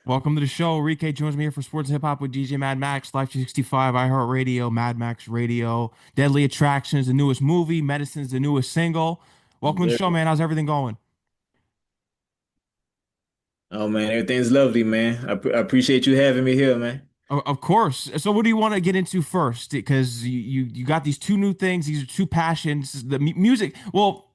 Welcome to the show. Rike joins me here for Sports and Hip Hop with DJ Mad Max, Life 365, iHeartRadio, Mad Max Radio, Deadly Attractions, the newest movie, Medicine's the newest single. Welcome to the There. show, man. How's everything going? Oh man, everything's lovely, man. I appreciate you having me here, man. Of course. So, what do you want to get into first? Because you got these two new things. These are two passions. The music. Well,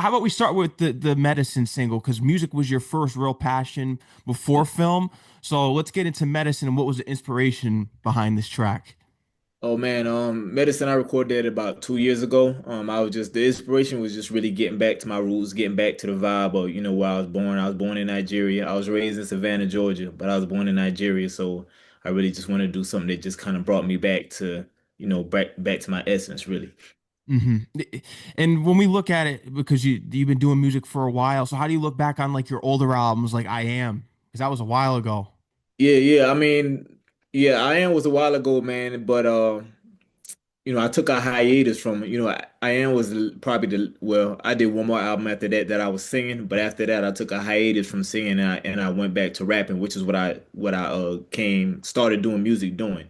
how about we start with the Medicine single? Because music was your first real passion before film. So let's get into Medicine and what was the inspiration behind this track. Oh man, medicine I recorded that about 2 years ago. I was just the inspiration was just really getting back to my roots, getting back to the vibe of where I was born. I was born in Nigeria. I was raised in Savannah, Georgia, but I was born in Nigeria, so I really just wanted to do something that just kind of brought me back to back to my essence, really. hmm And when we look at it, because you've been doing music for a while, so how do you look back on like your older albums, like I Am, because that was a while ago. Yeah, yeah. I mean, yeah, I am was a while ago, man, but I took a hiatus from, I am was probably I did one more album after that that I was singing, but after that I took a hiatus from singing and I went back to rapping, which is what I came started doing music doing.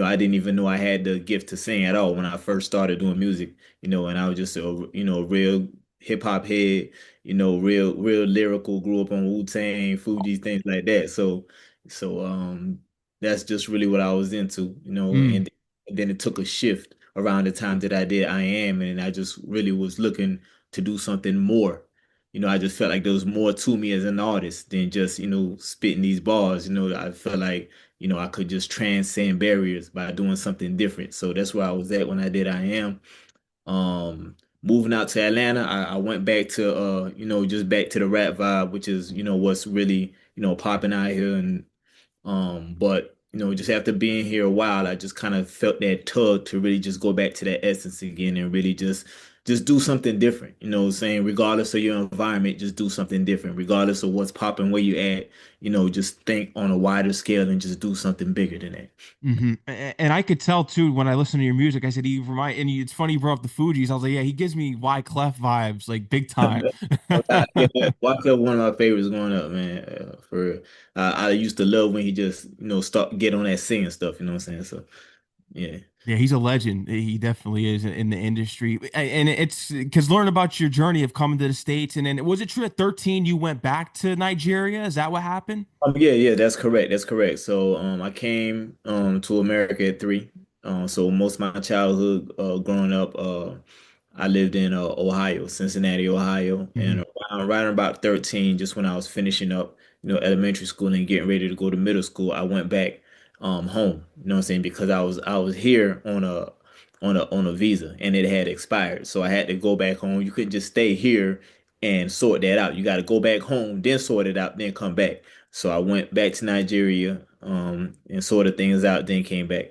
I didn't even know I had the gift to sing at all when I first started doing music, and I was just a real hip hop head, real lyrical, grew up on Wu-Tang, Fuji, things like that. So that's just really what I was into, Mm. and then it took a shift around the time that I did I Am, and I just really was looking to do something more. I just felt like there was more to me as an artist than just, spitting these bars. I felt like, I could just transcend barriers by doing something different. So that's where I was at when I did I Am. Moving out to Atlanta, I went back to just back to the rap vibe, which is, what's really, popping out here. But just after being here a while, I just kind of felt that tug to really just go back to that essence again and really just do something different. What I'm saying? Regardless of your environment, just do something different. Regardless of what's popping where you at, just think on a wider scale and just do something bigger than that. And I could tell too when I listen to your music. I said it's funny you brought up the Fugees. I was like, yeah, he gives me Wyclef vibes, like big time. Yeah, Walker, one of my favorites growing up, man. I used to love when he just, start get on that singing stuff. You know what I'm saying? So yeah. Yeah, he's a legend. He definitely is in the industry. And it's because learn about your journey of coming to the States. And then was it true at 13 you went back to Nigeria? Is that what happened? Yeah, yeah, that's correct. That's correct. So, I came to America at 3. So most of my childhood growing up, I lived in Ohio, Cincinnati, Ohio, hmm and right around about 13, just when I was finishing up, elementary school and getting ready to go to middle school, I went back home. You know what I'm saying? Because I was here on a visa and it had expired, so I had to go back home. You couldn't just stay here and sort that out. You got to go back home, then sort it out, then come back. So I went back to Nigeria, and sorted things out, then came back.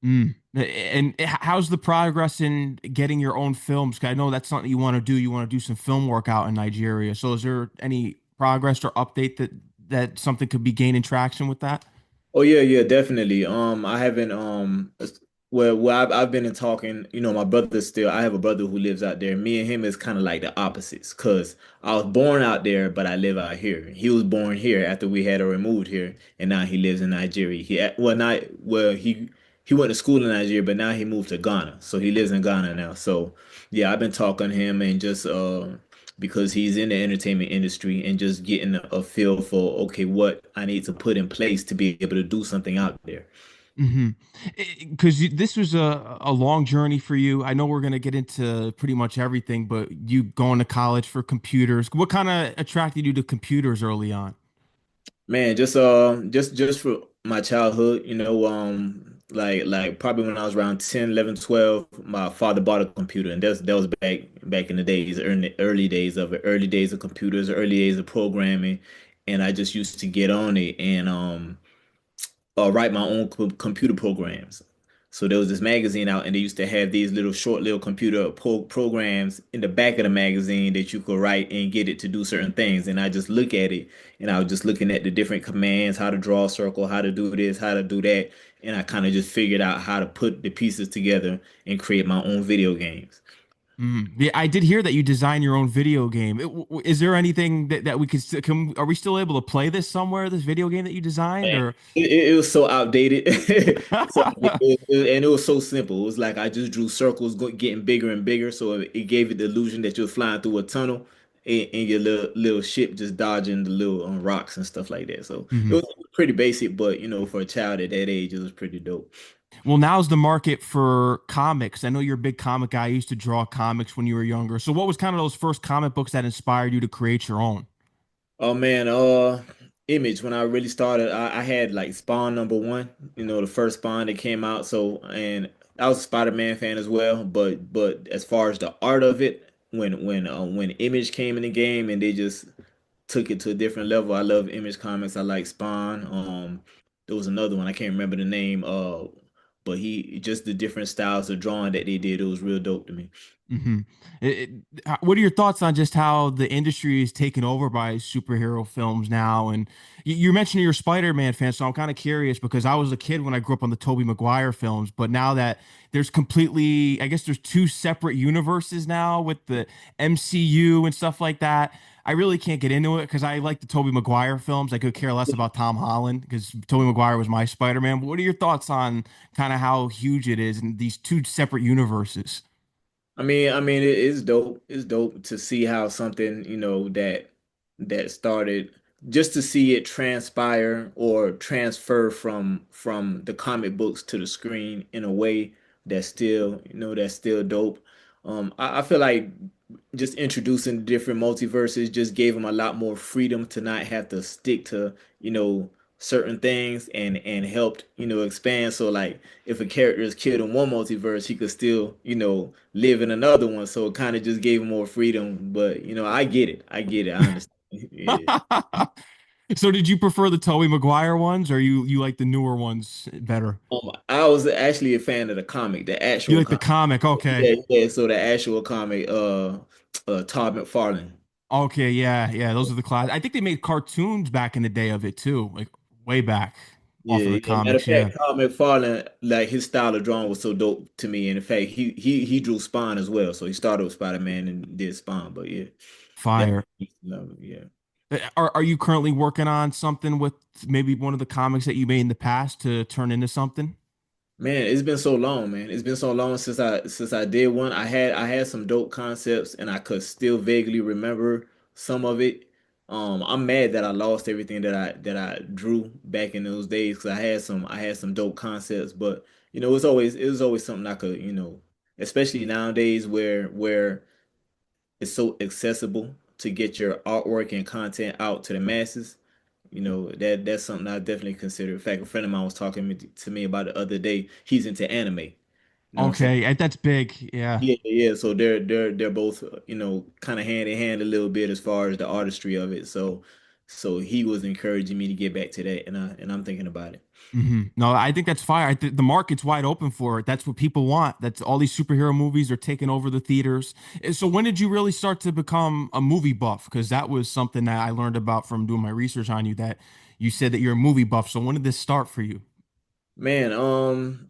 Mm. And how's the progress in getting your own films? 'Cause I know that's something you want to do. You want to do some film work out in Nigeria. So is there any progress or update that something could be gaining traction with that? Oh yeah, yeah, definitely. I haven't well, I've been in talking. My brother still. I have a brother who lives out there. Me and him is kind of like the opposites, cause I was born out there, but I live out here. He was born here after we had her moved here, and now he lives in Nigeria. He went to school in Nigeria, but now he moved to Ghana, so he lives in Ghana now. So yeah, I've been talking to him and just because he's in the entertainment industry and just getting a feel for, okay, what I need to put in place to be able to do something out there. Mm-hmm. Because this was a long journey for you. I know we're gonna get into pretty much everything, but you going to college for computers. What kind of attracted you to computers early on? Man, just for my childhood, like probably when I was around 10, 11, 12, my father bought a computer, and that was back in the days, early days of it, early days of computers, early days of programming, and I just used to get on it and write my own computer programs. So there was this magazine out, and they used to have these little computer programs in the back of the magazine that you could write and get it to do certain things. And I just look at it, and I was just looking at the different commands, how to draw a circle, how to do this, how to do that, and I kind of just figured out how to put the pieces together and create my own video games. Mm. Yeah, I did hear that you design your own video game. Is there anything that we could are we still able to play this somewhere, this video game that you designed Man, or it was so outdated. So and it was so simple. It was like I just drew circles getting bigger and bigger, so it gave it the illusion that you're flying through a tunnel in your little ship, just dodging the little rocks and stuff like that. So it Mhm. was pretty basic, but for a child at that age, it was pretty dope. Well, now's the market for comics. I know you're a big comic guy. You used to draw comics when you were younger. So what was kind of those first comic books that inspired you to create your own? Oh man, Image when I really started, I had like Spawn #1, the first Spawn that came out. So, and I was a Spider-Man fan as well, but as far as the art of it, when Image came in the game and they just took it to a different level. I love Image Comics. I like Spawn. There was another one, I can't remember the name, but he just the different styles of drawing that they did, it was real dope to me. Hmm. What are your thoughts on just how the industry is taken over by superhero films now? And you're mentioning you're a Spider-Man fan, so I'm kind of curious because I was a kid when I grew up on the Tobey Maguire films, but now that there's completely, I guess there's two separate universes now with the MCU and stuff like that. I really can't get into it because I like the Tobey Maguire films. I could care less about Tom Holland because Tobey Maguire was my Spider-Man. But what are your thoughts on kind of how huge it is in these two separate universes? I mean, it is dope. It's dope to see how something, that started just to see it transpire or transfer from the comic books to the screen in a way that's still dope. I feel like just introducing different multiverses just gave them a lot more freedom to not have to stick to, certain things and helped, expand. So like if a character is killed in one multiverse, he could still, live in another one. So it kind of just gave him more freedom. But I get it. I get it. I understand. Yeah. So did you prefer the Tobey Maguire ones or you like the newer ones better? I was actually a fan of the comic, the You actual like the comic. comic, okay. Yeah, yeah. So the actual comic, Todd McFarlane. Okay, yeah, yeah, those are the class. I think they made cartoons back in the day of it too, like way back off of Yeah, the yeah. Matter of comics, yeah. fact, Todd McFarlane, like his style of drawing was so dope to me. And in fact, he drew Spawn as well. So he started with Spider-Man and did Spawn. But yeah, Fire. definitely love it, yeah. Are you currently working on something with maybe one of the comics that you made in the past to turn into something? Man, it's been so long, man. It's been so long since I did one. I had some dope concepts and I could still vaguely remember some of it. I'm mad that I lost everything that I drew back in those days because I had some dope concepts, but it was always something I could, especially nowadays where it's so accessible to get your artwork and content out to the masses. That's something I definitely consider. In fact, a friend of mine was talking to me about the other day. He's into anime. You know what I'm saying? Okay, that's big, yeah. Yeah, yeah. So they're both, kind of hand in hand a little bit as far as the artistry of it. So he was encouraging me to get back to that, and I'm thinking about it. No, I think that's fire. The market's wide open for it. That's what people want. That's all these superhero movies are taking over the theaters. So when did you really start to become a movie buff? Because that was something that I learned about from doing my research on you, that you said that you're a movie buff. So when did this start for you? Man,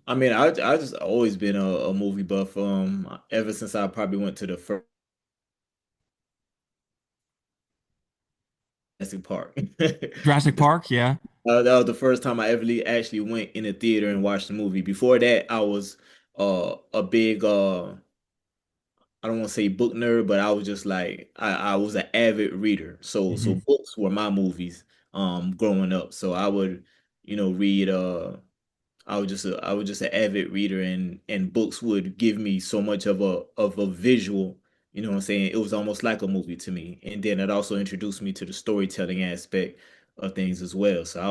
I mean, I just always been a movie buff. Ever since I probably went to the first Jurassic Park. Jurassic Park, yeah. That was the first time I ever actually went in a theater and watched the movie. Before that, I was a big I don't want to say book nerd, but I was just like I was an avid reader. So Hmm. books were my movies growing up. So I would, read I was just an avid reader and books would give me so much of a visual, what I'm saying? It was almost like a movie to me. And then it also introduced me to the storytelling aspect of things as well. So I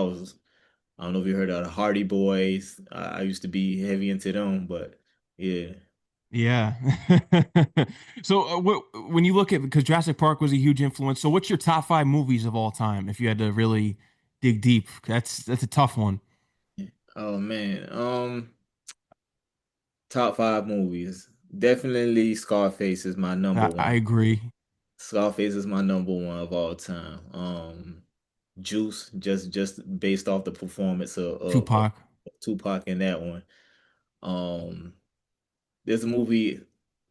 don't know if you heard of the Hardy Boys. I used to be heavy into them, but yeah. Yeah. So when you look at, because Jurassic Park was a huge influence, so what's your top five movies of all time if you had to really dig deep? That's a tough one. Oh man. Top five movies. Definitely Scarface is my number I one. agree. Scarface is my number one of all time. Juice, just based off the performance of Tupac. Tupac in that one. Um, there's a movie.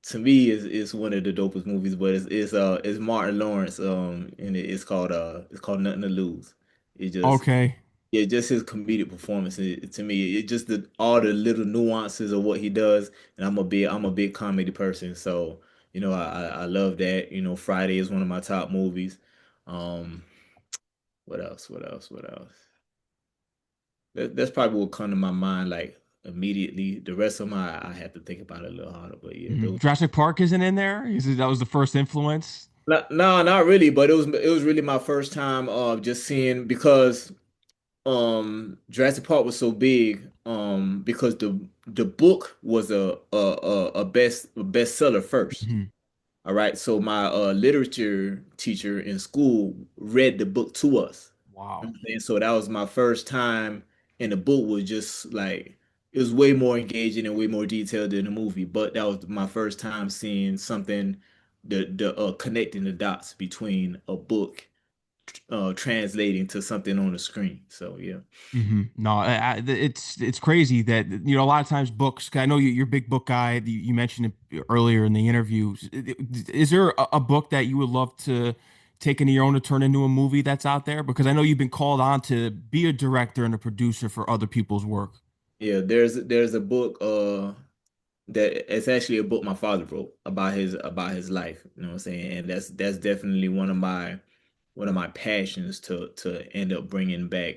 to me is one of the dopest movies, but it's Martin Lawrence, and it's called Nothing to Lose. It just Okay. Yeah, just his comedic performance. To me, it just all the little nuances of what he does, and I'm a big comedy person, so I love that. Friday is one of my top movies. Um, what else? What else? What else? That's probably what come to my mind like immediately. The rest of my I have to think about it a little harder, but yeah, Mhm. those. Jurassic Park isn't in there? Is it that was the first influence? No, not really, but it was really my first time just seeing because Jurassic Park was so big because the book was a bestseller first. Mhm. All right, so my literature teacher in school read the book to us. You know Wow. what I'm saying? So that was my first time, and the book was just like it was way more engaging and way more detailed than the movie. But that was my first time seeing something, the connecting the dots between a book translating to something on the screen. So yeah. No, it's crazy that a lot of times books. 'Cause I know you're a big book guy. You mentioned it earlier in the interview. Is there a book that you would love to take into your own to turn into a movie that's out there? Because I know you've been called on to be a director and a producer for other people's work. Yeah, there's a book that it's actually a book my father wrote about his life, you know what I'm saying? And that's definitely one of my passions to end up bringing back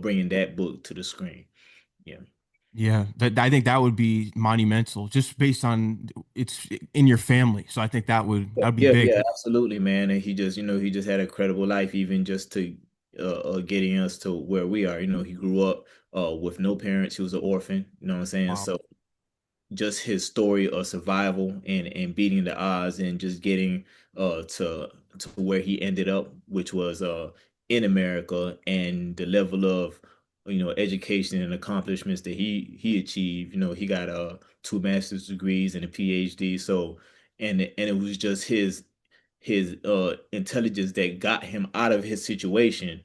bringing that book to the screen. Yeah. Yeah, that I think that would be monumental, just based on it's in your family. So I think that'd be Yeah, yeah, big. absolutely, man. And he just had a credible life, even just to getting us to where we are. He grew up with no parents. He was an orphan. You know what I'm saying? Wow. So just his story of survival and beating the odds and just getting to where he ended up, which was in America, and the level of education and accomplishments that he achieved. He got two master's degrees and a PhD. So and it was just his intelligence that got him out of his situation,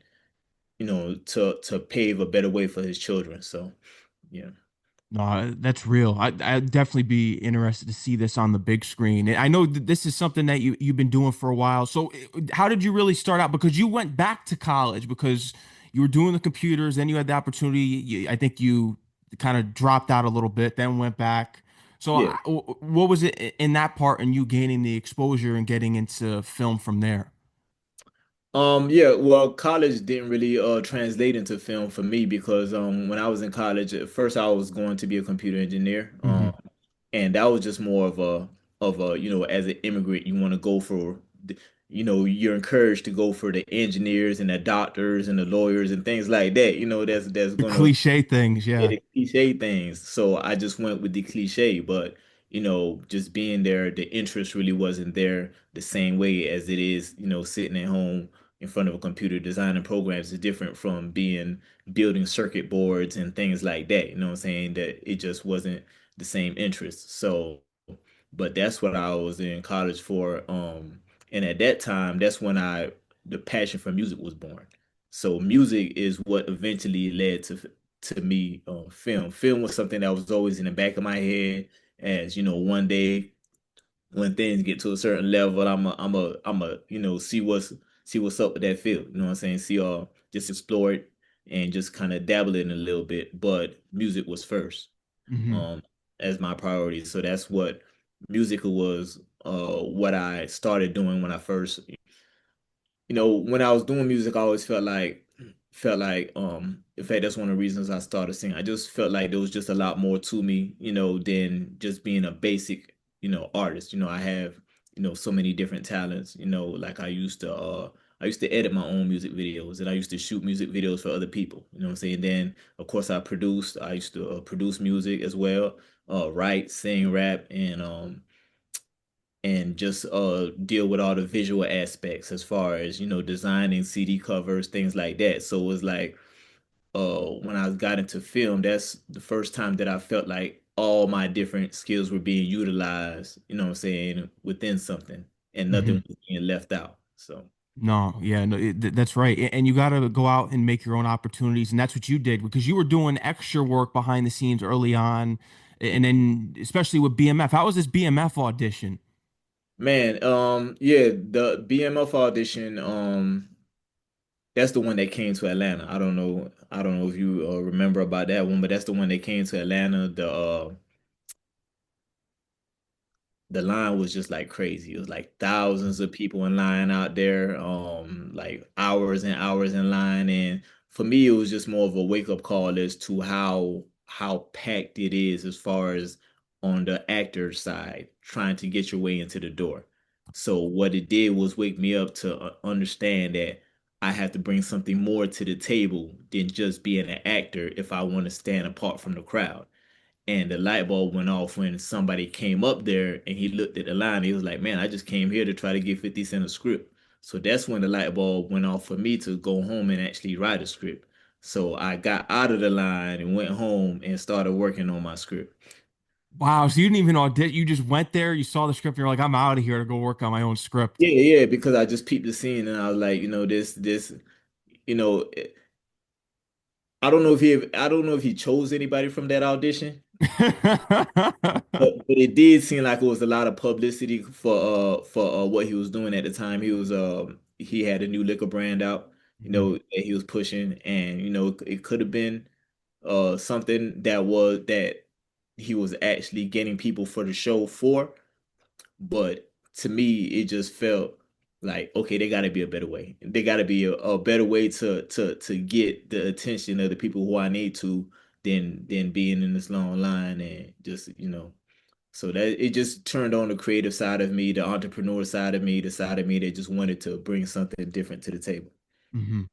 to pave a better way for his children. So yeah. No, that's real. I'd definitely be interested to see this on the big screen. And I know that this is something that you've been doing for a while. So, how did you really start out? Because you went back to college because you were doing the computers, then you had the opportunity. I think you kind of dropped out a little bit, then went back. So, Yeah. what was it in that part and you gaining the exposure and getting into film from there? Yeah, well, college didn't really translate into film for me because when I was in college, at first I was going to be a computer engineer. Hmm. And that was just more of a as an immigrant, you want to go for you're encouraged to go for the engineers and the doctors and the lawyers and things like that. That's The gonna cliche things, yeah, yeah. the cliche things. So I just went with the cliche, but just being there, the interest really wasn't there the same way as it is, sitting at home in front of a computer designing programs is different from building circuit boards and things like that. You know what I'm saying? That it just wasn't the same interest. So, but that's what I was in college for. And at that time, that's when the passion for music was born. So music is what eventually led to me film. Film was something that was always in the back of my head as, one day when things get to a certain level, I'm a see what's up with that field. You know what I'm saying? Just explore it and just kind of dabble in a little bit. But music was first Hmm. um as my priority. So that's what musical was what I started doing when I first when I was doing music, I always felt like in fact that's one of the reasons I started singing. I just felt like there was just a lot more to me, than just being a basic, artist. I have, so many different talents, like I used to edit my own music videos and I used to shoot music videos for other people, you know what I'm saying? Then of course I used to produce music as well, write, sing, rap, and just deal with all the visual aspects as far as designing CD covers, things like that. So it was like when I got into film, that's the first time that I felt like all my different skills were being utilized, you know what I'm saying, within something and nothing Hmm. was being left out. So No, yeah, no, that's right. And you got to go out and make your own opportunities. And that's what you did because you were doing extra work behind the scenes early on. and then especially with BMF. How was this BMF audition? Man, yeah, the BMF audition, that's the one that came to Atlanta. I don't know if you remember about that one, but that's the one that came to Atlanta. The line was just like crazy. It was like thousands of people in line out there, like hours and hours in line. And for me, it was just more of a wake up call as to how packed it is as far as on the actor side, trying to get your way into the door. So what it did was wake me up to understand that I have to bring something more to the table than just being an actor if I want to stand apart from the crowd. And the light bulb went off when somebody came up there and he looked at the line. He was like, "Man, I just came here to try to get 50 Cent a script." So that's when the light bulb went off for me to go home and actually write a script. So I got out of the line and went home and started working on my script. Wow, so you didn't even audition. You just went there, you saw the script, you're like, I'm out of here to go work on my own script. Yeah, yeah, because I just peeped the scene and I was like, you know, I don't know if he chose anybody from that audition. But it did seem like it was a lot of publicity for what he was doing at the time. He had a new liquor brand out, Mhm, that he was pushing, and it could have been something that he was actually getting people for the show for. But to me, it just felt like, okay, there got to be a better way. There got to be a better way to get the attention of the people who I need to than being in this long line and just so that it just turned on the creative side of me, the entrepreneur side of me, the side of me that just wanted to bring something different to the table. mhm.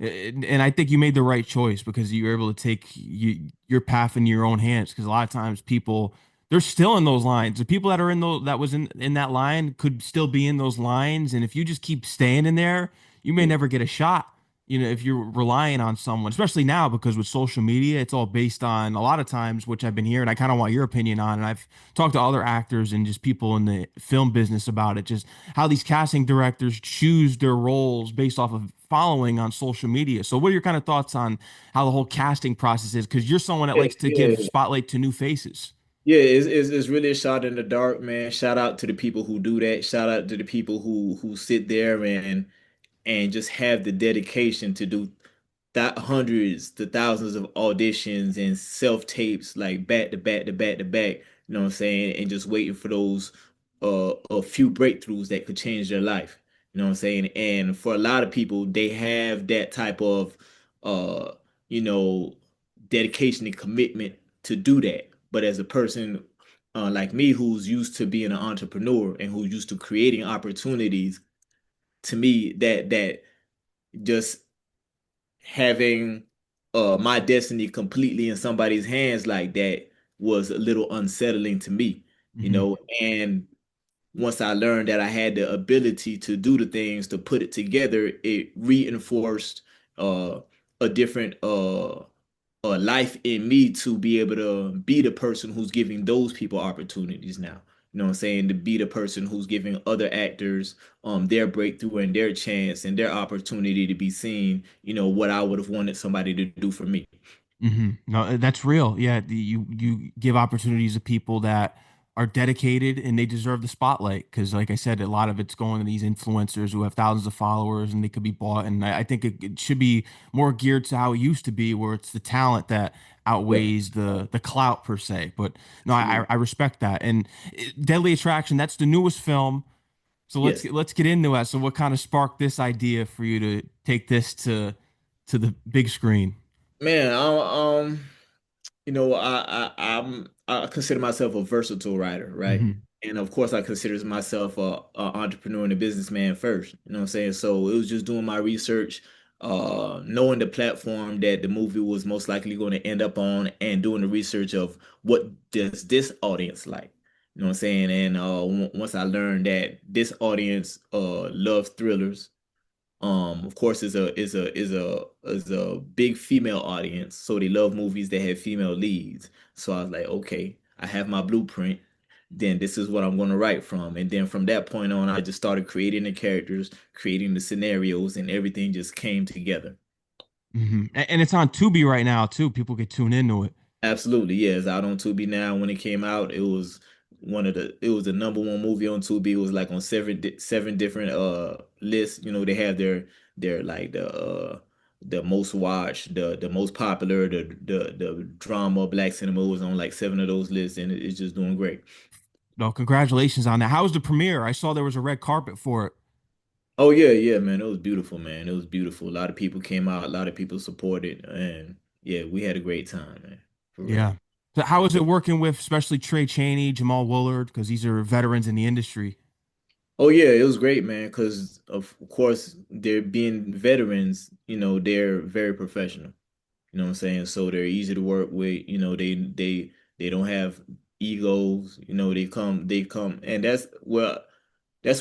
And I think you made the right choice because you were able to take your path in your own hands. Because a lot of times people, they're still in those lines. The people that are in those that was in that line could still be in those lines, and if you just keep staying in there, you may Yeah, never get a shot. If you're relying on someone, especially now because with social media, it's all based on a lot of times, which I've been hearing. I kind of want your opinion on, and I've talked to other actors and just people in the film business about it, just how these casting directors choose their roles based off of following on social media. So, what are your kind of thoughts on how the whole casting process is? Because you're someone that yeah, likes to give yeah. spotlight to new faces. Yeah, it's really a shot in the dark, man. Shout out to the people who do that. Shout out to the people who sit there and just have the dedication to do that hundreds to thousands of auditions and self tapes like back to back to back to back, you know what I'm saying? And just waiting for those a few breakthroughs that could change their life. You know what I'm saying? And for a lot of people, they have that type of uh, you know, dedication and commitment to do that. But as a person like me who's used to being an entrepreneur and who's used to creating opportunities, to me that just having my destiny completely in somebody's hands like that was a little unsettling to me, Hmm. and once I learned that I had the ability to do the things to put it together, it reinforced uh a different life in me to be able to be the person who's giving those people opportunities now. You know what I'm saying? To be the person who's giving other actors their breakthrough and their chance and their opportunity to be seen, what I would have wanted somebody to do for me. Hmm. No, that's real. Yeah, you give opportunities to people that are dedicated and they deserve the spotlight because, like I said, a lot of it's going to these influencers who have thousands of followers and they could be bought. And I think it should be more geared to how it used to be, where it's the talent that Yeah, outweighs the clout per se. But no, I, absolutely. I respect that. And Deadly Attraction, that's the newest film. So let's Yes. let's get into that. So what kind of sparked this idea for you to take this to the big screen? Man, I consider myself a versatile writer, right? Hmm. And of course, I consider myself a entrepreneur and a businessman first. You know what I'm saying? So it was just doing my research, knowing the platform that the movie was most likely going to end up on, and doing the research of what does this audience like. You know what I'm saying? And once I learned that this audience loves thrillers, of course is a big female audience, so they love movies that have female leads. So I was like, okay, I have my blueprint, then this is what I'm going to write from. And then from that point on, I just started creating the characters, creating the scenarios, and everything just came together. Hmm. And it's on Tubi right now too. People can tune into it. Absolutely, yeah. It's out on Tubi now. When it came out, it was the number one movie on Tubi. It was like on seven different lists. You know, they have their like the most watched, the most popular, the drama black cinema was on like seven of those lists, and it's just doing great. No, congratulations on that. How was the premiere? I saw there was a red carpet for it. Oh yeah, yeah, man. It was beautiful, man. It was beautiful. A lot of people came out, a lot of people supported, and yeah, we had a great time, man. For real. Yeah. So how is it working with especially Trey Chaney, Jamal Woolard, because these are veterans in the industry? Oh yeah, it was great, man, because of course they're being veterans, you know, they're very professional. You know what I'm saying? So they're easy to work with, you know, they don't have egos, you know, they come and that's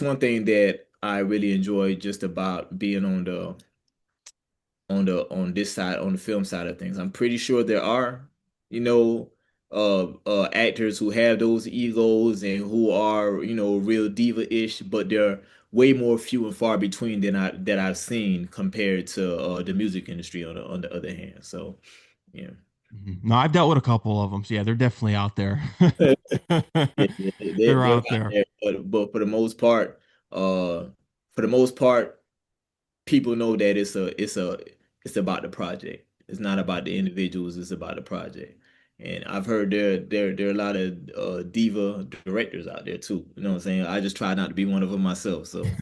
one thing that I really enjoy just about being on this side, on the film side of things. I'm pretty sure there are, you know, actors who have those egos and who are, you know, real diva-ish, but they're way more few and far between that I've seen compared to the music industry on the other hand. So, yeah. Mhm. No, I've dealt with a couple of them. So yeah, they're definitely out there. Yeah, yeah, They're they're out out there. there, but uh, for the most part, people know that it's about the project. It's not about the individuals. It's about the project. And I've heard there are a lot of diva directors out there too. You know what I'm saying? I just try not to be one of them myself. So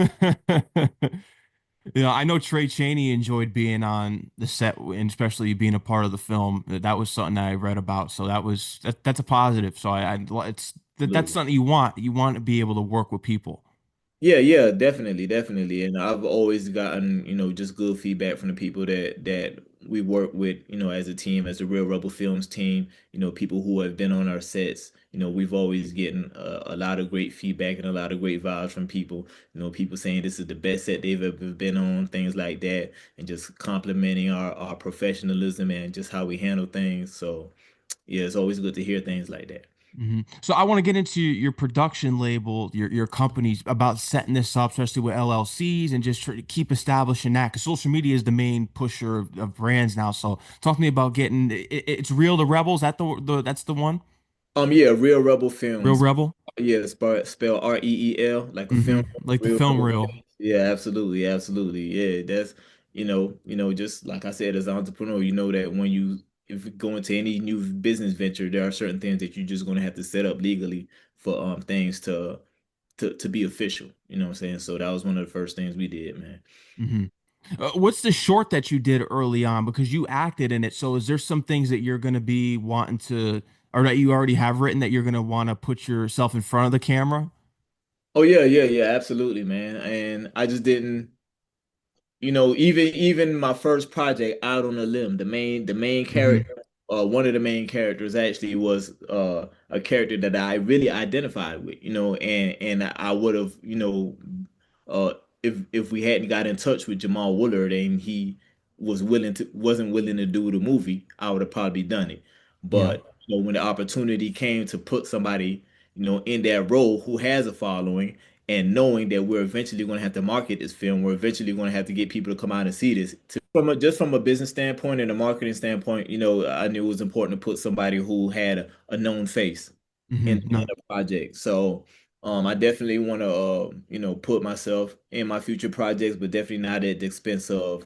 I know Trey Chaney enjoyed being on the set and especially being a part of the film. That was something that I read about. So that's a positive. So that's absolutely. something you want. You want to be able to work with people. Yeah, yeah, definitely, definitely. And I've always gotten, you know, just good feedback from the people that we work with, you know, as a team, as a Real Rebel Films team, you know, people who have been on our sets. You know, we've always getting a lot of great feedback and a lot of great vibes from people. You know, people saying this is the best set they've ever been on, things like that, and just complimenting our professionalism and just how we handle things. So, yeah, it's always good to hear things like that. So I want to get into your production label, your companies about setting this up, especially with LLCs and just try to keep establishing that because social media is the main pusher of brands now. So talk to me about getting it's Real the Rebels. That that's the one. Yeah, Real Rebel Real Films. Rebel. Yeah, spell REEL, like a film, Like the Real film Rebel reel. Films. Yeah, absolutely, absolutely. Yeah, that's just like I said, as an entrepreneur, you know that when you if you go into any new business venture, there are certain things that you're just gonna have to set up legally for things to be official. You know what I'm saying? So that was one of the first things we did, man. hmm what's the short that you did early on? Because you acted in it. So is there some things that you're going to be wanting to, or that you already have written that you're going to want to put yourself in front of the camera? Oh yeah, yeah, yeah, absolutely, man. And I just didn't. You know, even my first project, Out on a Limb, the main hmm character, one of the main characters actually was a character that I really identified with, you know, and I would have, you know, uh if we hadn't got in touch with Jamal Woolard and he wasn't willing to do the movie, I would have probably done it. Yeah. But you know, when the opportunity came to put somebody, you know, in that role who has a following and knowing that we're eventually going to have to market this film, we're eventually going to have to get people to come out and see this. Just from a business standpoint and a marketing standpoint, you know, I knew it was important to put somebody who had a known face in No. a project. So I definitely want to you know, put myself in my future projects, but definitely not at the expense of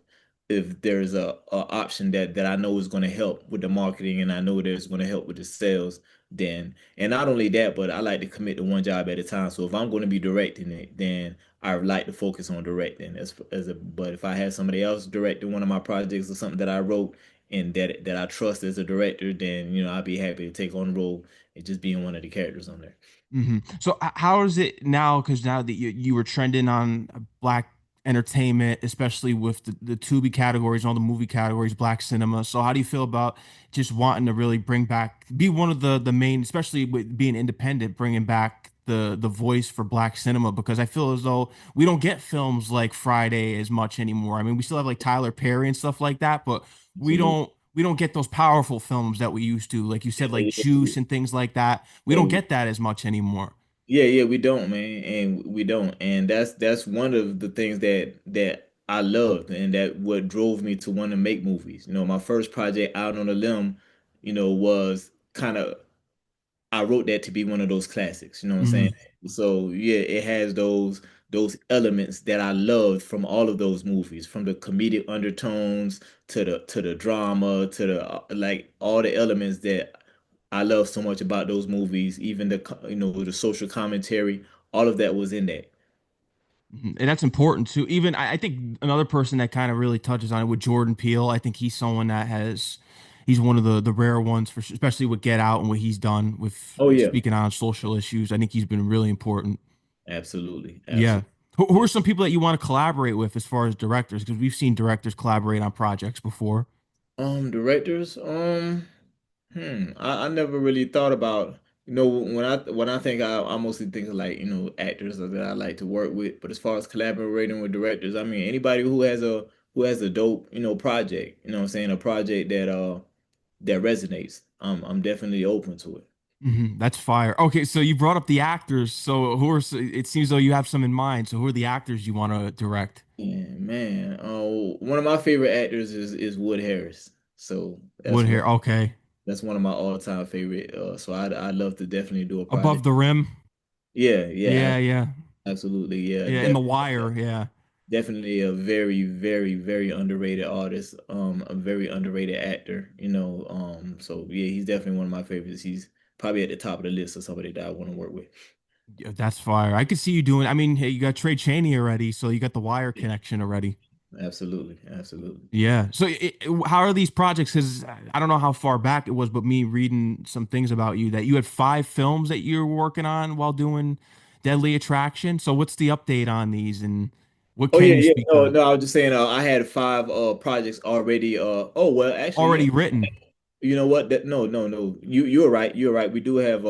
if there's a option that I know is going to help with the marketing and I know that it's going to help with the sales, then and not only that, but I like to commit to one job at a time. So if I'm going to be directing it, then I like to focus on directing but if I had somebody else directing one of my projects or something that I wrote and that I trust as a director, then you know I'd be happy to take on the role and just being one of the characters on there. So how is it now? Because now that you were trending on black entertainment, especially with the Tubi categories, all the movie categories, black cinema. So how do you feel about just wanting to really bring back, be one of the main, especially with being independent, bringing back the voice for black cinema? Because I feel as though we don't get films like Friday as much anymore. I mean, we still have like Tyler Perry and stuff like that, but we Absolutely. don't. We don't get those powerful films that we used to, like you said, like Yeah, Juice and things like that. We don't yeah, get that as much anymore. yeah, we don't, man, and we don't, and that's one of the things that I loved, and that what drove me to want to make movies. You know, my first project, Out on a Limb, was kind of I wrote that to be one of those classics, you know what I'm saying? Hmm. So yeah, it has those elements that I loved from all of those movies, from the comedic undertones to the drama to the like all the elements that I love so much about those movies, even the social commentary, all of that was in that. And that's important too. Even I think another person that kind of really touches on it with Jordan Peele. I think he's someone that he's one of the rare ones for especially with Get Out and what he's done with Oh yeah, speaking on social issues. I think he's been really important. absolutely, Yeah. absolutely. Who are some people that you want to collaborate with as far as directors? Because we've seen directors collaborate on projects before. Directors, I never really thought about, when I think I mostly think of like, actors that I like to work with. But as far as collaborating with directors, I mean anybody who has a dope, project, what I'm saying, a project that resonates. I'm definitely open to it. That's fire. Okay, so you brought up the actors. So it seems though you have some in mind. So who are the actors you want to direct? Yeah, man. One of my favorite actors is Wood Harris. So Wood hair. Okay. that's one of my all-time favorite. So I'd love to definitely do a Above project. the rim. Yeah, yeah, Yeah, yeah. absolutely. Yeah, Yeah, in The Wire, yeah. definitely a very, very, very underrated artist. A very underrated actor. So yeah, he's definitely one of my favorites. He's probably at the top of the list of somebody that I want to work with. Yeah, that's fire. I could see you doing. I mean, hey, you got Trey Chaney already, so you got the Wire Yeah, connection already. absolutely, absolutely. Yeah. So, how are these projects? Because I don't know how far back it was, but me reading some things about you that you had 5 films that you were working on while doing Deadly Attraction. So, what's the update on these, and what Oh can yeah, you yeah. speak No, on? no, I was just saying I had five projects already. Oh well, actually, yeah. Already written. You know what? No, no, no. You're right. You're right. We do have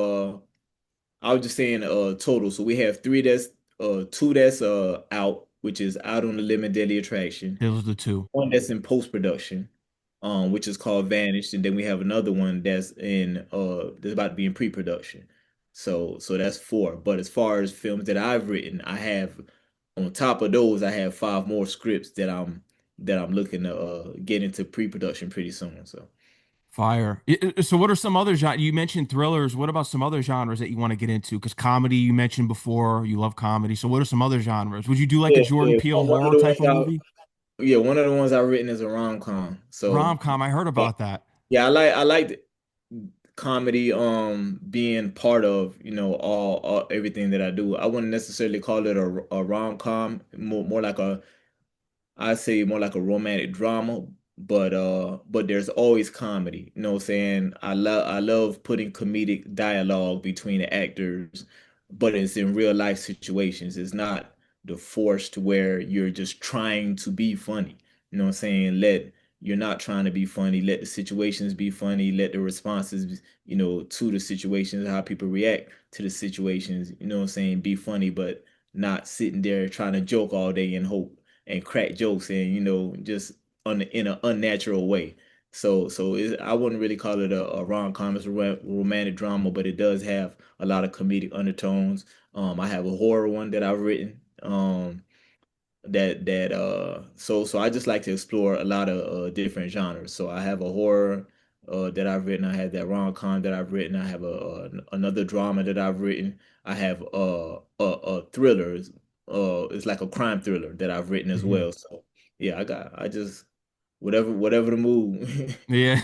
I was just saying total. So we have three that's two that's out, which is Out on the Limb and Deadly Attraction. Those are the two. One that's in post-production, which is called Vanished, and then we have another one that's about to be in pre-production. So that's four. But as far as films that I've written, I have on top of those, I have five more scripts that I'm looking to get into pre-production pretty soon. So Fire. So, what are some other genres? You mentioned thrillers. What about some other genres that you want to get into? Because comedy, you mentioned before, you love comedy. So, what are some other genres? Would you do like a yeah, Jordan yeah. Peele One of horror the type ones of movie? one of the ones I've written is a rom-com. So Rom-com, I heard yeah, about that. yeah, I like comedy being part of all everything that I do. I wouldn't necessarily call it a rom-com, more like I say more like a romantic drama, but there's always comedy. You know what I'm saying? I love putting comedic dialogue between the actors, but it's in real life situations. It's not the forced where you're just trying to be funny. You know what I'm saying? You're not trying to be funny. Let the situations be funny. Let the responses, to the situations, how people react to the situations, what I'm saying, be funny, but not sitting there trying to joke all day and hope and crack jokes and just in an unnatural way. I wouldn't really call it a rom-com. It's a romantic drama, but it does have a lot of comedic undertones. I have a horror one that I've written. So I just like to explore a lot of different genres. So I have a horror that I've written. I have that rom-com that I've written. I have another drama that I've written. I have a thriller. It's like a crime thriller that I've written as Mhm. well. So yeah, I just whatever the mood. Yeah.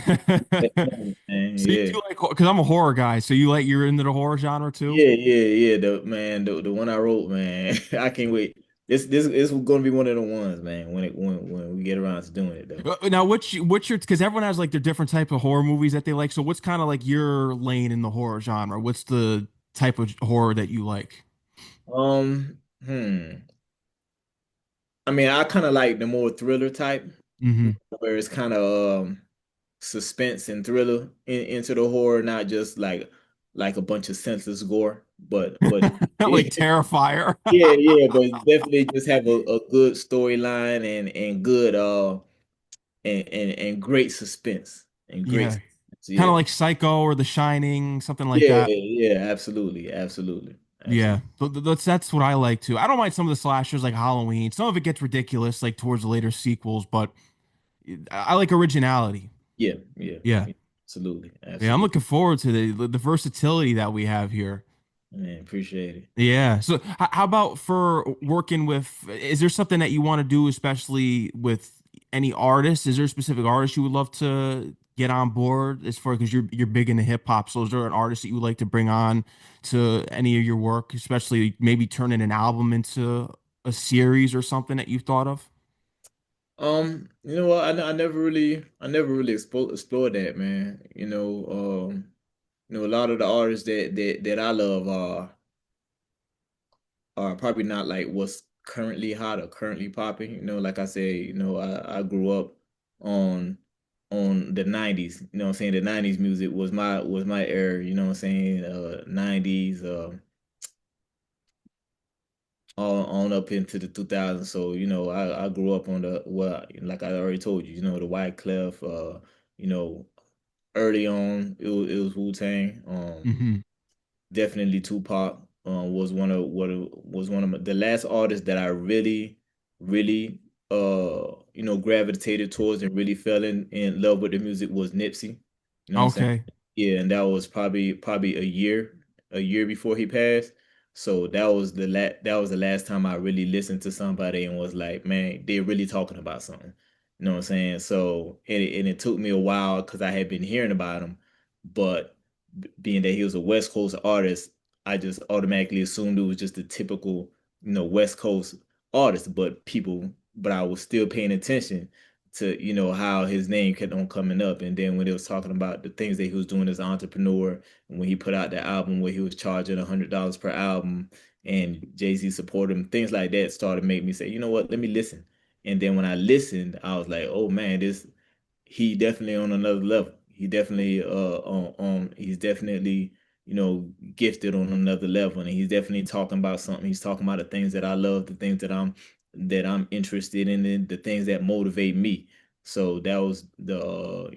Man, So you yeah. do like because I'm a horror guy, so you're into the horror genre too? Yeah, yeah, yeah. The one I wrote, man. I can't wait. This is gonna be one of the ones, man. When we get around to doing it, though. Now, what's your because everyone has like their different type of horror movies that they like. So what's kind of like your lane in the horror genre? What's the type of horror that you like? Um, hmm. I mean, I kind of like the more thriller type, Hmm. where it's kind of suspense and thriller into the horror, not just like a bunch of senseless gore, but Like Terrifier. yeah, yeah, but definitely just have a good storyline and good and great suspense and great Yeah. suspense. Kind of Yeah. like Psycho or The Shining, something like Yeah, that. yeah, absolutely, absolutely, Yeah, absolutely. that's what I like too. I don't mind some of the slashers like Halloween. Some of it gets ridiculous like towards the later sequels, but I like originality. Yeah, yeah, Yeah. yeah. Absolutely. Yeah, I'm Absolutely. looking forward to the versatility that we have here. Man, appreciate it. Yeah. So how about for working with, is there something that you want to do, especially with any artists? Is there a specific artist you would love to get on board as far because you're big into hip hop? So is there an artist that you would like to bring on to any of your work, especially maybe turning an album into a series or something that you've thought of? You know what? I never really explored that, man. A lot of the artists that I love are probably not like what's currently hot or currently popping. Like I said, I grew up on the 90s. You know what I'm saying? The 90s music was my era, you know what I'm saying? 90s, on up into the 2000s. So, I grew up on like I already told you, the Wyclef, you know, early on it was Wu-Tang. Hmm. Definitely Tupac was one of the last artists that I really, really gravitated towards and really fell in love with the music was Nipsey. You know what I'm saying? Okay. Yeah, and that was probably a year before he passed. So that was the last time I really listened to somebody and was like, man, they're really talking about something. You know what I'm saying? So and it took me a while because I had been hearing about him, but being that he was a West Coast artist, I just automatically assumed it was just a typical, West Coast artist. But I was still paying attention to, how his name kept on coming up. And then when it was talking about the things that he was doing as an entrepreneur, and when he put out the album where he was charging $100 per album, and Jay-Z supported him, things like that started to make me say, you know what, let me listen. And then when I listened, I was like, oh man, this he definitely on another level. He definitely he's definitely, gifted on another level, and he's definitely talking about something. He's talking about the things that I love, the things that I'm interested in, and the things that motivate me. So that was the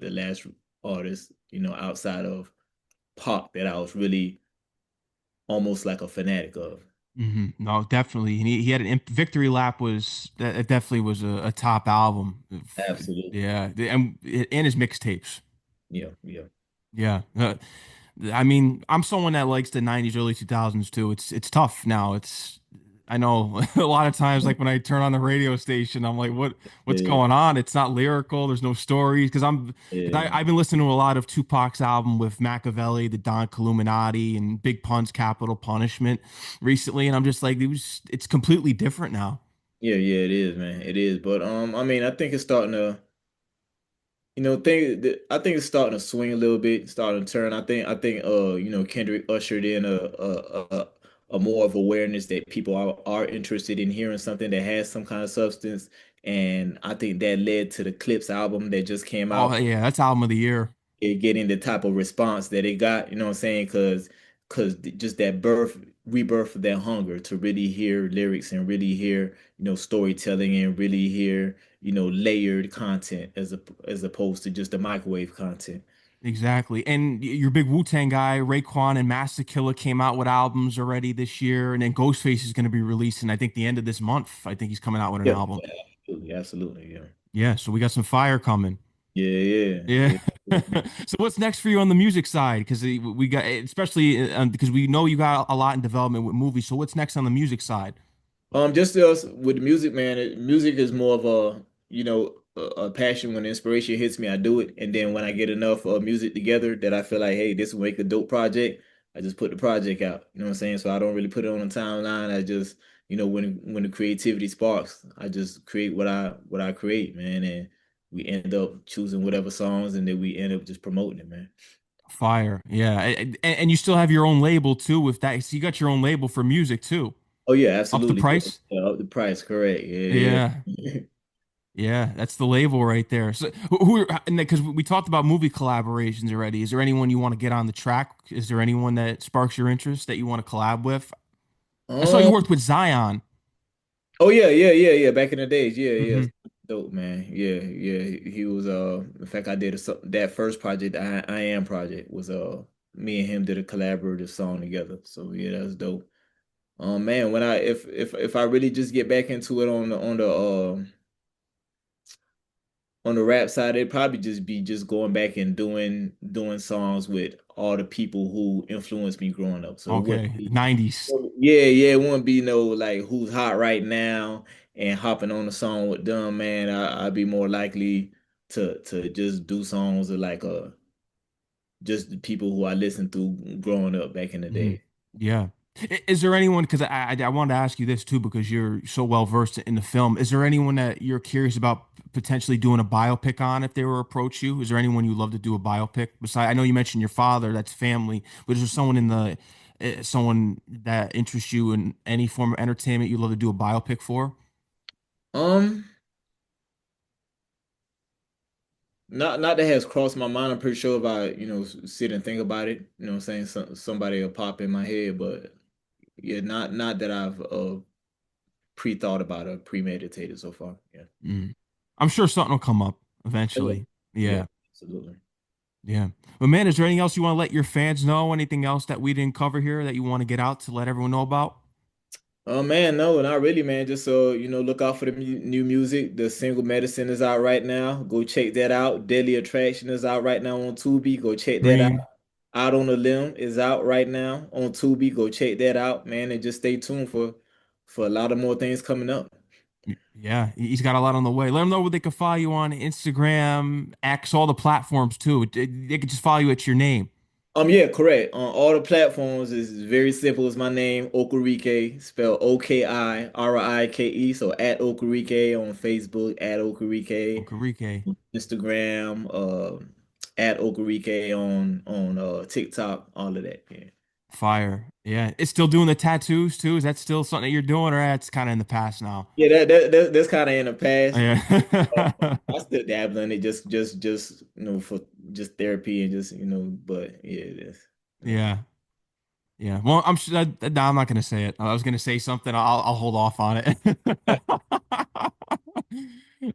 last artist, outside of pop that I was really almost like a fanatic of. No, definitely. And he had an Victory Lap was that it definitely was a top album. Absolutely. Yeah, and his mixtapes. Yeah, yeah. Yeah. I mean, I'm someone that likes the 90s, early 2000s too. It's tough now. I know a lot of times like when I turn on the radio station, I'm like, what's Yeah, going on? It's not lyrical, there's no stories because yeah. I've been listening to a lot of Tupac's album with Machiavelli, the Don Illuminati, and Big Pun's Capital Punishment recently, and I'm just like, it's completely different now. Yeah, yeah, it is, man. It is. But I mean, I think it's starting to I think it's starting to swing a little bit, starting to turn. Kendrick ushered in a more of awareness that people are interested in hearing something that has some kind of substance. And I think that led to the Clips album that just came Oh out, yeah, that's album of the year. it getting the type of response that it got, you know what I'm saying? Cause just that rebirth of that hunger to really hear lyrics and really hear, storytelling and really hear, layered content as opposed to just the microwave content. Exactly. And your big Wu-Tang guy, Raekwon and Master Killer came out with albums already this year. And then Ghostface is going to be releasing, I think, the end of this month. I think he's coming out with an Yeah, album. yeah, absolutely, absolutely, yeah. Yeah. So we got some fire coming. Yeah, yeah, Yeah. yeah. Yeah. So what's next for you on the music side? Because we got, especially because we know you got a lot in development with movies. So what's next on the music side? Just us with the music, man. Music is more of a passion. When inspiration hits me, I do it, and then when I get enough music together that I feel like, hey, this will make a dope project, I just put the project out. You know what I'm saying? So I don't really put it on a timeline. I just, when the creativity sparks, I just create what I create, man, and we end up choosing whatever songs, and then we end up just promoting it, man. Fire. Yeah. And you still have your own label too with that. So you got your own label for music too. Oh yeah, Up the absolutely. Yeah, price? yeah, up the price, correct. Yeah, Yeah. yeah. Yeah, that's the label right there. So, who and because we talked about movie collaborations already. Is there anyone you want to get on the track? Is there anyone that sparks your interest that you want to collab with? I saw you Um, worked with Zion. Oh yeah, yeah, yeah, yeah. Back in the days, yeah, yeah. Hmm. Dope, man. Yeah, yeah. He was in fact I did that first project, I Am project was me and him did a collaborative song together. So yeah, that's dope. Man, when I if I really just get back into it on the on the rap side, it'd probably just be just going back and doing songs with all the people who influenced me growing up. So it wouldn't Okay, be, 90s. yeah, yeah, it wouldn't be no like who's hot right now and hopping on a song with them, man. I'd be more likely to just do songs of like just the people who I listened to growing up back in the Mhm. day. Yeah. Is there anyone, because I wanted to ask you this too, because you're so well versed in the film. Is there anyone that you're curious about potentially doing a biopic on if they were to approach you? Is there anyone you love to do a biopic? Besides, I know you mentioned your father, that's family, but is there someone in the someone that interests you in any form of entertainment you'd love to do a biopic for? Um, not that has crossed my mind. I'm pretty sure if I, sit and think about it, you know what I'm saying? Somebody will pop in my head, but yeah, not that I've pre-thought about or premeditated so far. Yeah. Mm. I'm sure something will come up Oh, yeah. eventually. Yeah, Yeah. absolutely. Yeah. But man, is there anything else you want to let your fans know? Anything else that we didn't cover here that you want to get out to let everyone know about? Oh man, no, not really, man. Just so look out for the mu new music. The single "Medicine" is out right now. Go check that out. "Deadly Attraction" is out right now on Tubi. Go check that out. Green. "Out on a Limb" is out right now on Tubi. Go check that out, man, and just stay tuned for a lot of more things coming up. Yeah, he's got a lot on the way. Let them know where they can follow you on Instagram, X, all the platforms too. They could just follow you at your name. Yeah, correct. On all the platforms is very simple. It's my name, Okirike, spelled Okirike. So at Okirike on Facebook, at Okirike, Okirike. Instagram, at Okirike on TikTok, all of that. Yeah. Fire. Yeah. It's still doing the tattoos too. Is that still something that you're doing, or that's kind of in the past now? Yeah, that's kind of in the past. Yeah. I still dabble in it just for just therapy and just but yeah, it is. Yeah. Yeah. Yeah. Well, I'm sure no, I'm not gonna say it. I was gonna say something. I'll hold off on it.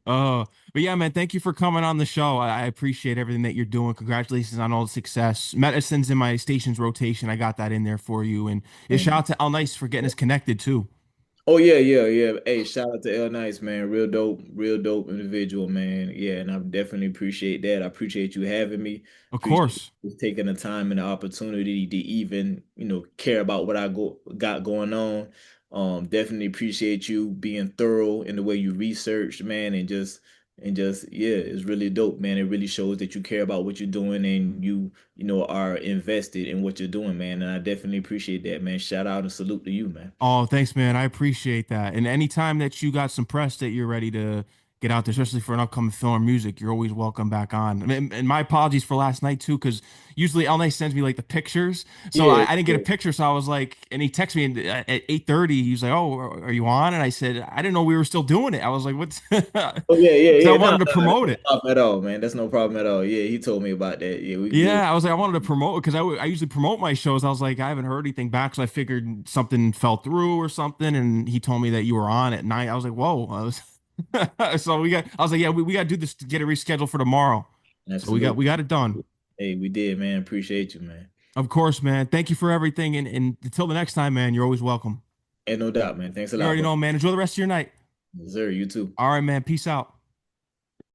Oh, but yeah, man, thank you for coming on the show. I appreciate everything that you're doing. Congratulations on all the success. Medicine's in my station's rotation. I got that in there for you. And yeah, shout out to Al Nice for getting us connected too. Oh yeah, yeah, yeah. Hey, shout out to L Nice, man. Real dope individual, man. Yeah, and I definitely appreciate that. I appreciate you having me. Of Appreciate course. you taking the time and the opportunity to even, care about what I got going on. Definitely appreciate you being thorough in the way you researched, man, and just yeah, it's really dope, man. It really shows that you care about what you're doing and you are invested in what you're doing, man. And I definitely appreciate that, man. Shout out and salute to you, man. Oh, thanks, man. I appreciate that. And anytime that you got some press that you're ready to get out there, especially for an upcoming film or music, you're always welcome back on. I mean, and my apologies for last night too, because usually L Nice sends me like the pictures. So Yeah, I didn't get a yeah. picture. So I was like, and he texted me at 8:30. He was like, "Oh, are you on?" And I said, "I didn't know we were still doing it." I was like, "What's?" Oh yeah, yeah, Because I yeah. No, wanted to no, that's promote no it. problem at all, man. That's no problem at all. Yeah, he told me about that. Yeah, we good. Yeah, I was like, I wanted to promote because I usually promote my shows. I was like, I haven't heard anything back, so I figured something fell through or something. And he told me that you were on at night. I was like, whoa. So I was like, yeah, we got to do this to get it rescheduled for tomorrow. So we Absolutely. got it done. Hey, we did, man. Appreciate you, man. Of course, man. Thank you for everything. And until the next time, man, you're always welcome. Ain't no doubt, man. Thanks a You lot, already bro. know, man. Enjoy the rest of your night. Yes, sir. You too. All right, man. Peace out.